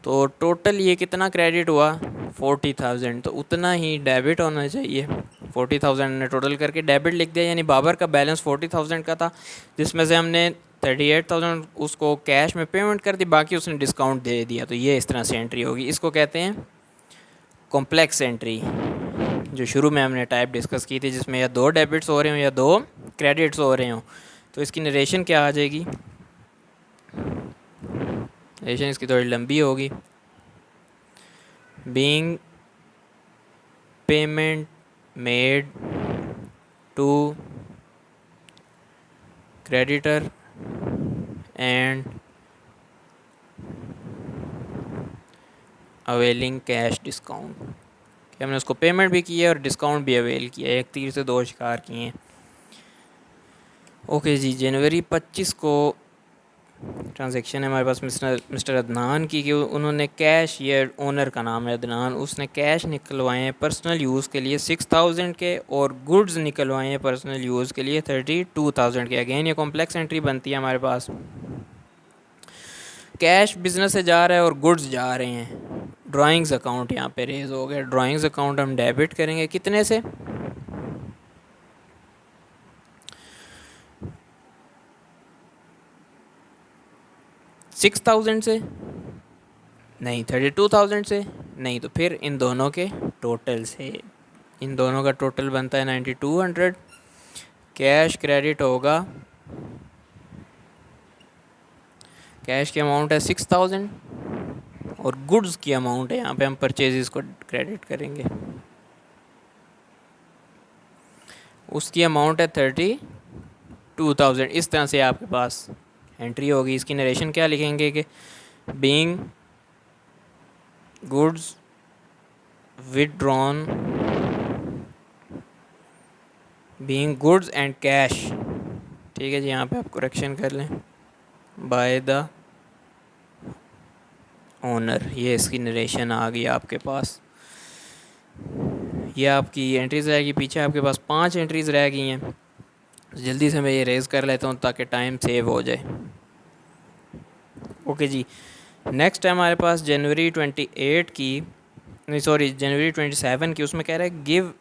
तो टोटल ये कितना क्रेडिट हुआ, 40,000। तो उतना ही डेबिट होना चाहिए। 40,000 ने टोटल करके डेबिट लिख दिया, यानी बाबर का बैलेंस 40,000 का था, जिसमें से हमने 38,000 उसको कैश में पेमेंट कर दी, बाकी उसने डिस्काउंट दे दिया। तो ये इस तरह से एंट्री होगी। इसको कहते हैं कॉम्प्लेक्स एंट्री, जो शुरू में हमने टाइप डिस्कस की थी, जिसमें या 2 डेबिट्स हो रहे हों या 2 क्रेडिट्स हो रहे हों। तो इसकी नरेशन क्या आ जाएगी, नरेशन इसकी थोड़ी लंबी होगी। Being payment made to creditor and availing cash discount, कि हमने उसको पेमेंट भी की है और डिस्काउंट भी अवेल किया है, एक तीर से 2 शिकार किए हैं। ओके जी, जनवरी 25 को ट्रांजैक्शन है हमारे पास मिस्टर अदनान की, कि उन्होंने कैश, ये ओनर का नाम है अदनान, उसने कैश निकलवाए हैं पर्सनल यूज़ के लिए 6,000 के, और गुड्स निकलवाए हैं पर्सनल यूज़ के लिए 32,000 के। अगेन ये कॉम्प्लेक्स एंट्री बनती है हमारे पास। कैश बिजनेस से जा रहा है और गुड्स जा रहे हैं। ड्राइंग्स अकाउंट यहाँ पे रेज हो गया, ड्राइंग्स अकाउंट हम डेबिट करेंगे कितने से, 6,000 से नहीं, 32,000 से नहीं, तो फिर इन दोनों के टोटल से। इन दोनों का टोटल बनता है 9,200। कैश क्रेडिट होगा, कैश की अमाउंट है 6,000 और गुड्स की अमाउंट है, यहाँ पे हम परचेजेस को क्रेडिट करेंगे, उसकी अमाउंट है 32,000। इस तरह से आपके पास एंट्री होगी। इसकी नरेशन क्या लिखेंगे कि being goods withdrawn, being goods and cash ठीक है जी, यहाँ पे आप करेक्शन कर लें, बाय द ओनर। ये इसकी नरेशन आ गई आपके पास। ये आपकी एंट्रीज़ रहेगी। पीछे आपके पास 5 एंट्रीज़ रह गई हैं। जल्दी से मैं ये रेज़ कर लेता हूँ ताकि टाइम सेव हो जाए। ओके जी, नेक्स्ट है हमारे पास जनवरी 28 की, नहीं सॉरी जनवरी 27 की। उसमें कह रहा है give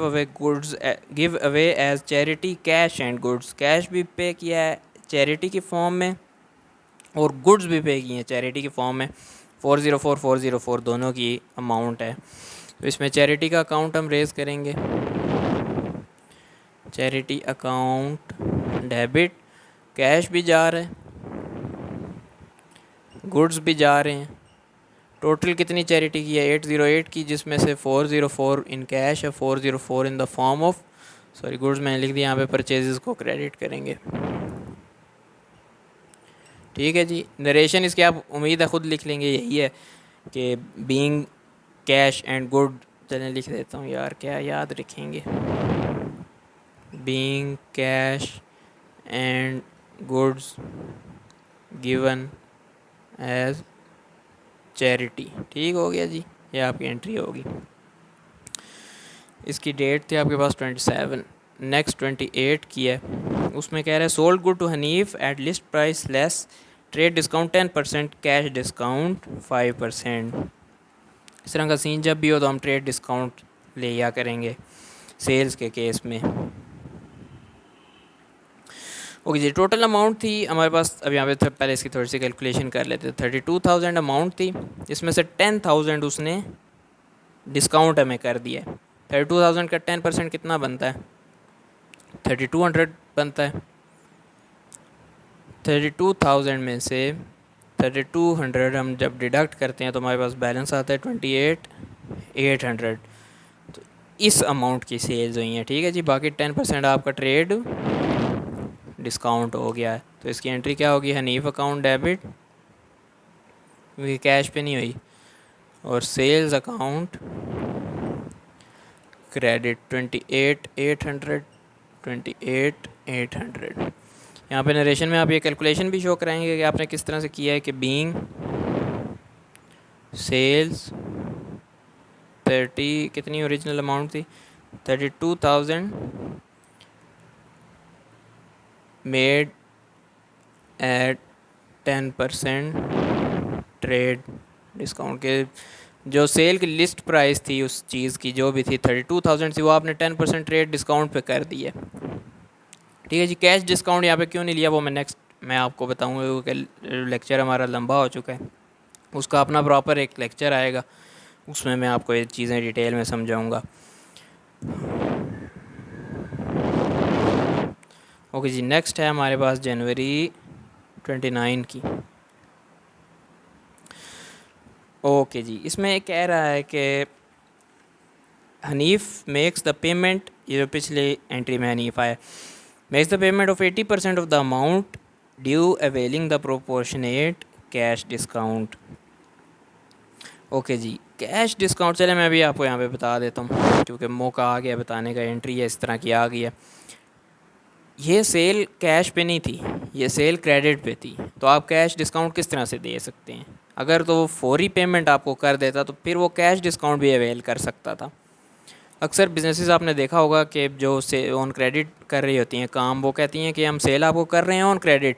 away goods, give away as charity cash and goods. Cash भी पे किया है चैरिटी की फॉर्म में और गुड्स भी पे किए हैं चैरिटी की फॉर्म में। 404 दोनों की अमाउंट है। तो इसमें चैरिटी का अकाउंट हम रेज़ करेंगे। चैरिटी अकाउंट डेबिट, कैश भी जा रहा है, गुड्स भी जा रहे हैं। टोटल कितनी चैरिटी की है? 808 की, जिसमें से 404 इन कैश है, 404 in the form of sorry goods मैंने लिख दिया यहाँ पे, परचेजेस को क्रेडिट करेंगे। ठीक है जी, नरेशन इसकी आप उम्मीद है ख़ुद लिख लेंगे, यही है कि बीइंग कैश एंड गुड। चलें लिख देता हूँ यार, क्या याद रखेंगे। Being cash and goods given as charity. ठीक हो गया जी, ये आपकी एंट्री होगी। इसकी डेट थी आपके पास 27। नेक्स्ट 28 की है। उसमें कह रहा है sold good to Hanif at list price less trade discount 10%, cash discount 5%। इस तरह का सीन जब भी हो तो हम ट्रेड डिस्काउंट ले या करेंगे सेल्स के केस में। ओके जी, टोटल अमाउंट थी हमारे पास, अब यहाँ पे पहले इसकी थोड़ी सी कैलकुलेशन कर लेते हैं। 32,000 अमाउंट थी, इसमें से 10,000 उसने डिस्काउंट हमें कर दिया है। 32,000 का 10% कितना बनता है? 3200 बनता है। 32,000 में से 3200 हम जब डिडक्ट करते हैं तो हमारे पास बैलेंस आता है 28,800। तो इस अमाउंट की सेल्स हुई हैं। ठीक है जी, बाकी 10% आपका ट्रेड डिस्काउंट हो गया है। तो इसकी एंट्री क्या होगी? हनीफ अकाउंट डेबिट, क्योंकि कैश पे नहीं हुई, और सेल्स अकाउंट क्रेडिट 28,800। 28,800। यहाँ पे नरेशन में आप ये कैलकुलेशन भी शो कराएंगे कि आपने किस तरह से किया है कि बीइंग सेल्स 30 कितनी ओरिजिनल अमाउंट थी 32,000 मेड एट 10% ट्रेड डिस्काउंट के। जो सेल की लिस्ट प्राइस थी उस चीज़ की जो भी थी 32,000 थी, वो आपने 10% ट्रेड डिस्काउंट पे कर दी है। ठीक है जी, कैश डिस्काउंट यहाँ पे क्यों नहीं लिया वो मैं आपको बताऊँगा, क्योंकि लेक्चर हमारा लंबा हो चुका है। उसका अपना प्रॉपर एक लेक्चर आएगा, उसमें मैं आपको ये चीज़ें डिटेल में समझाऊँगा। ओके जी, नेक्स्ट है हमारे पास जनवरी 29 की। ओके जी, इसमें कह रहा है कि हनीफ मेक्स द पेमेंट, ये जो पिछले एंट्री में हनीफ आया, makes the payment of 80% of the amount due availing the proportionate cash discount. Okay जी, कैश डिस्काउंट चले मैं भी आपको यहाँ पे बता देता हूँ, क्योंकि मौका आ गया बताने का, एंट्री है इस तरह की आ गई है। ये सेल कैश पे नहीं थी, ये सेल क्रेडिट पे थी, तो आप कैश डिस्काउंट किस तरह से दे सकते हैं? अगर तो वो फौरी पेमेंट आपको कर देता तो फिर वो कैश डिस्काउंट भी अवेल कर सकता था। अक्सर बिजनेसेस आपने देखा होगा कि जो से ऑन क्रेडिट कर रही होती हैं काम, वो कहती हैं कि हम सेल आपको कर रहे हैं ऑन क्रेडिट,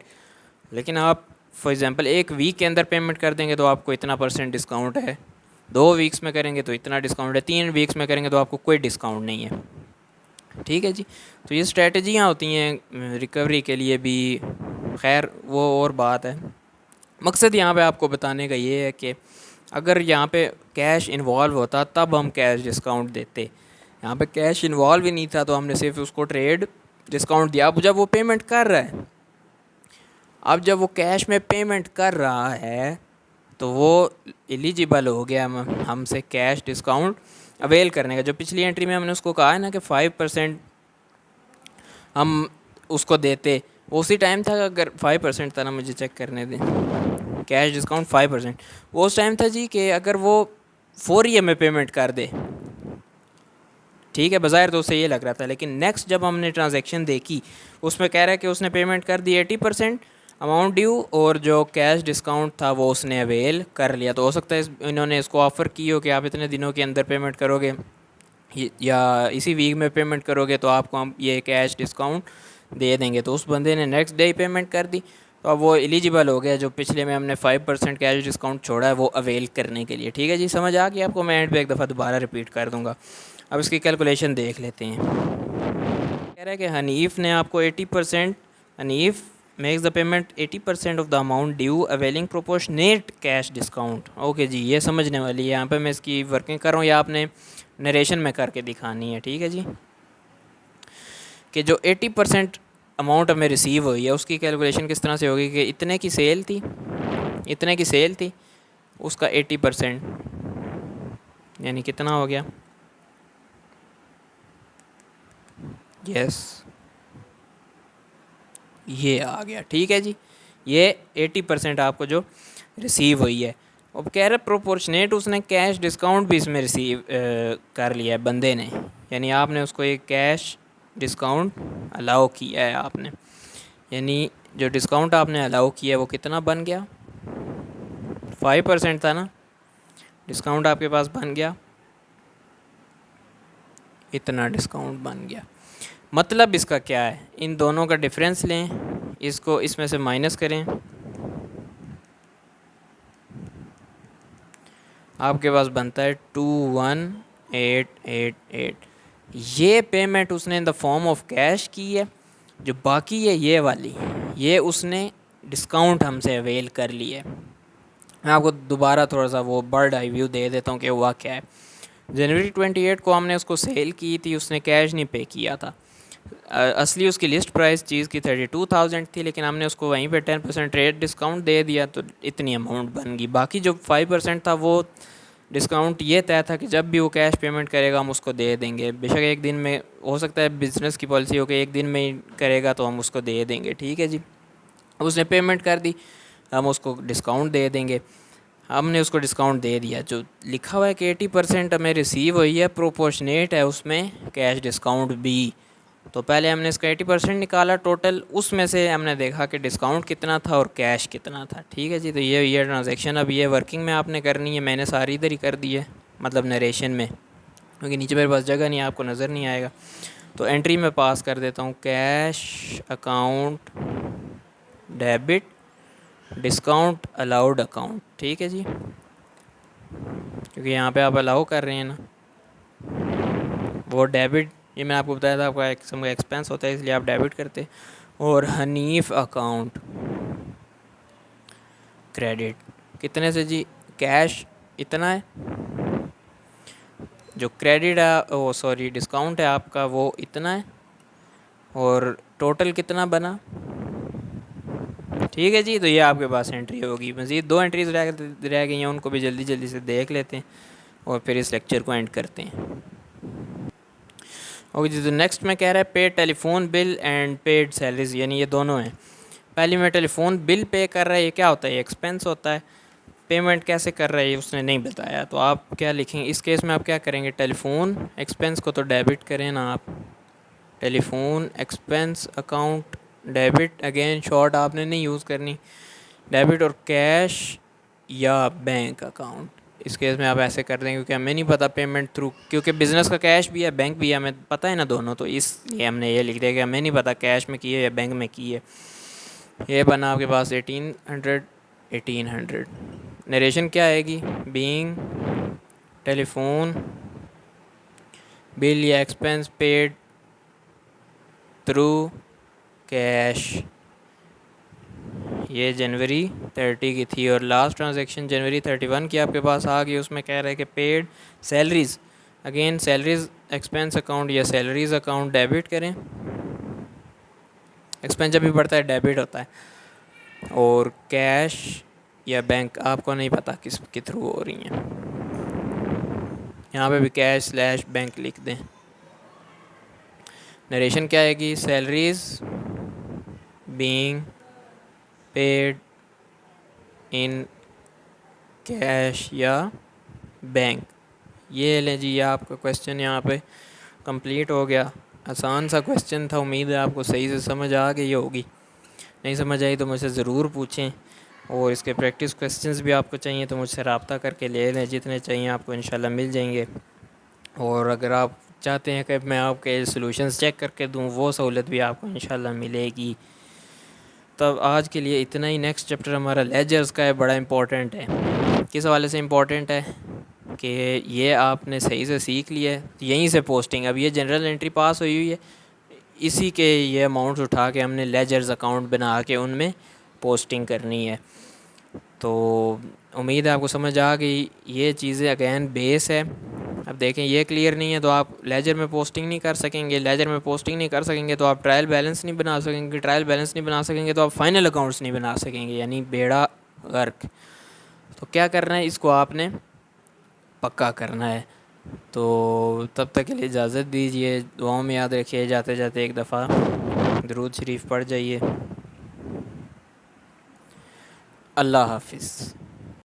लेकिन आप फॉर एग्ज़ाम्पल 1 वीक के अंदर पेमेंट कर देंगे तो आपको इतना % डिस्काउंट है, 2 वीक्स में करेंगे तो इतना डिस्काउंट है, 3 वीक्स में करेंगे तो आपको कोई डिस्काउंट नहीं है। ठीक है जी, तो ये स्ट्रेटजियाँ होती हैं रिकवरी के लिए भी, खैर वो और बात है। मकसद यहाँ पे आपको बताने का ये है कि अगर यहाँ पे कैश इन्वॉल्व होता तब हम कैश डिस्काउंट देते, यहाँ पे कैश इन्वॉल्व ही नहीं था तो हमने सिर्फ उसको ट्रेड डिस्काउंट दिया। अब जब वो पेमेंट कर रहा है, अब जब वो कैश में पेमेंट कर रहा है तो वो एलिजिबल हो गया हमसे कैश डिस्काउंट अवेल करने का। जो पिछली एंट्री में हमने उसको कहा है ना कि 5% हम उसको देते, वो उसी टाइम था, अगर 5% था ना, मुझे चेक करने दें, कैश डिस्काउंट 5%, वो उस टाइम था जी कि अगर वो फौरी हमें पेमेंट कर दे, ठीक है, बाज़ाहिर तो उससे ये लग रहा था, लेकिन नेक्स्ट जब हमने ट्रांजैक्शन देखी उसमें कह रहा है कि उसने पेमेंट कर दी 80% अमाउंट ड्यू, और जो कैश डिस्काउंट था वो उसने अवेल कर लिया। तो हो सकता है इन्होंने इसको ऑफ़र की हो कि आप इतने दिनों के अंदर पेमेंट करोगे या इसी वीक में पेमेंट करोगे तो आपको हम ये कैश डिस्काउंट दे देंगे। तो उस बंदे ने नेक्स्ट डे ही पेमेंट कर दी, तो अब वो एलिजिबल हो गया, जो पिछले में हमने 5% कैश डिस्काउंट छोड़ा है वो अवेल करने के लिए। ठीक है जी, समझ आ गया आपको? मैं एंड पे एक दफ़ा दोबारा रिपीट कर दूँगा। अब इसकी कैलकुलेशन देख लेते हैं। कह रहा है कि हनीफ़ ने आपको 80%, Hanif makes the payment 80% of the amount due availing proportionate cash discount. Okay जी, ये समझने वाली है। यहाँ पे मैं इसकी वर्किंग कर रहा हूँ या आपने नरेशन में करके दिखानी है। ठीक है जी, कि जो 80% अमाउंट हमें रिसीव हुई है उसकी कैलकुलेशन किस तरह से होगी कि इतने की सेल थी, इतने की सेल थी, उसका 80% यानी कितना हो गया? यस, ये आ गया। ठीक है जी, ये 80% आपको जो रिसीव हुई है। अब कह रहे प्रोपोर्शनेट उसने कैश डिस्काउंट भी इसमें रिसीव कर लिया है बंदे ने, यानी आपने उसको एक कैश डिस्काउंट अलाउ किया है आपने, यानी जो डिस्काउंट आपने अलाउ किया है वो कितना बन गया? 5% था ना, डिस्काउंट आपके पास बन गया, इतना डिस्काउंट बन गया। मतलब इसका क्या है, इन दोनों का डिफरेंस लें, इसको इसमें से माइनस करें, आपके पास बनता है 21888। ये पेमेंट उसने in the form of cash की है। जो बाकी है ये वाली, ये उसने डिस्काउंट हमसे अवेल कर ली है। मैं आपको दोबारा थोड़ा सा वो बर्ड आई व्यू दे देता हूँ कि हुआ क्या है। जनवरी 28 को हमने उसको सेल की थी, उसने कैश नहीं पे किया था। असली उसकी लिस्ट प्राइस चीज़ की 32,000 थी, लेकिन हमने उसको वहीं पे 10% रेट डिस्काउंट दे दिया तो इतनी अमाउंट बन गई। बाकी जो 5% था वो डिस्काउंट ये तय था कि जब भी वो कैश पेमेंट करेगा हम उसको दे देंगे। बेशक एक दिन में हो सकता है, बिज़नेस की पॉलिसी हो कि एक दिन में ही करेगा तो हम उसको दे देंगे। ठीक है जी, अब उसने पेमेंट कर दी, हम उसको डिस्काउंट दे देंगे। हमने उसको डिस्काउंट दे दिया, जो लिखा हुआ है कि 80% हमें रिसीव हुई है, प्रोपोर्शनेट है उसमें कैश डिस्काउंट भी। तो पहले हमने इसका 80% निकाला टोटल, उसमें से हमने देखा कि डिस्काउंट कितना था और कैश कितना था। ठीक है जी, तो ये ट्रांजैक्शन अब ये वर्किंग में आपने करनी है। मैंने सारी इधर ही कर दी है, मतलब नरेशन में, क्योंकि नीचे मेरे पास जगह नहीं है, आपको नज़र नहीं आएगा। तो एंट्री में पास कर देता हूँ, cash account debit discount allowed account. ठीक है जी, क्योंकि यहाँ पे आप अलाउ कर रहे हैं ना, वो डेबिट, ये मैंने आपको बताया था आपका एक किस्म का एक्सपेंस होता है, इसलिए आप डेबिट करते। और हनीफ अकाउंट क्रेडिट, कितने से जी? कैश इतना है, जो क्रेडिट है ओ सॉरी डिस्काउंट है आपका वो इतना है, और टोटल कितना बना? ठीक है जी, तो ये आपके पास एंट्री होगी। मज़ीद 2 एंट्रीज रह गई हैं, उनको भी जल्दी जल्दी से देख लेते हैं और फिर इस लेक्चर को एंड करते हैं। ओके जी, तो नेक्स्ट में कह रहा है paid telephone bill and paid salaries, यानी ये दोनों हैं। पहले में टेलीफोन बिल पे कर रहा है, ये क्या होता है? ये एक्सपेंस होता है। पेमेंट कैसे कर रहा है ये उसने नहीं बताया, तो आप क्या लिखेंगे इस केस में? आप क्या करेंगे? टेलीफोन एक्सपेंस को तो डेबिट करें ना आप, telephone expense account debit, again short आपने नहीं यूज़ करनी, डेबिट, और कैश या बैंक अकाउंट। इस केस में आप ऐसे कर देंगे, क्योंकि हमें नहीं पता पेमेंट थ्रू, क्योंकि बिज़नेस का कैश भी है बैंक भी है, हमें पता है ना दोनों, तो इसलिए हमने ये लिख दिया कि हमें नहीं पता कैश में की है या बैंक में की है। ये बना आपके पास 1800। नरेशन क्या आएगी? बीइंग टेलीफोन बिल या एक्सपेंस पेड थ्रू कैश, ये जनवरी 30 की थी, और लास्ट ट्रांजैक्शन जनवरी 31 की आपके पास आ गई। उसमें कह रहा है कि paid salaries, again salaries expense account या सैलरीज़ अकाउंट डेबिट करें। एक्सपेंस जब भी बढ़ता है डेबिट होता है, और कैश या बैंक आपको नहीं पता किस के थ्रू हो रही हैं, यहाँ पे भी कैश स्लैश बैंक लिख दें। नरेशन क्या आएगी? Salaries being paid in cash या बैंक। ये लें जी, ये आपका क्वेश्चन यहाँ पे कंप्लीट हो गया। आसान सा क्वेश्चन था, उम्मीद है आपको सही से समझ आ गई होगी। नहीं समझ आई तो मुझसे ज़रूर पूछें, और इसके प्रैक्टिस क्वेश्चंस भी आपको चाहिए तो मुझसे रब्ता करके ले लें, जितने चाहिए आपको इंशाल्लाह मिल जाएंगे। और अगर आप चाहते हैं कि मैं आपके सॉल्यूशंस चेक करके दूं, वो सहूलत भी आपको इंशाल्लाह मिलेगी। तब आज के लिए इतना ही। नेक्स्ट चैप्टर हमारा लेजर्स का है, बड़ा इंपॉर्टेंट है। किस हवाले से इंपॉर्टेंट है कि ये आपने सही से सीख लिया है, तो यहीं से पोस्टिंग, अब ये जनरल एंट्री पास हुई है, इसी के ये अमाउंट्स उठा के हमने लेजर्स अकाउंट बना के उनमें पोस्टिंग करनी है। तो उम्मीद है आपको समझ आ गई। ये चीज़ें अगेन बेस है। अब देखें ये क्लियर नहीं है तो आप लेजर में पोस्टिंग नहीं कर सकेंगे, लेजर में पोस्टिंग नहीं कर सकेंगे तो आप ट्रायल बैलेंस नहीं बना सकेंगे, ट्रायल बैलेंस नहीं बना सकेंगे तो आप फाइनल अकाउंट्स नहीं बना सकेंगे, यानी बेड़ा गर्क। तो क्या करना है, इसको आपने पक्का करना है। तो तब तक के लिए इजाज़त दीजिए, दुआओं में याद रखिए, जाते जाते एक दफ़ा दरूद शरीफ पढ़ जाइए। अल्लाह हाफिज़।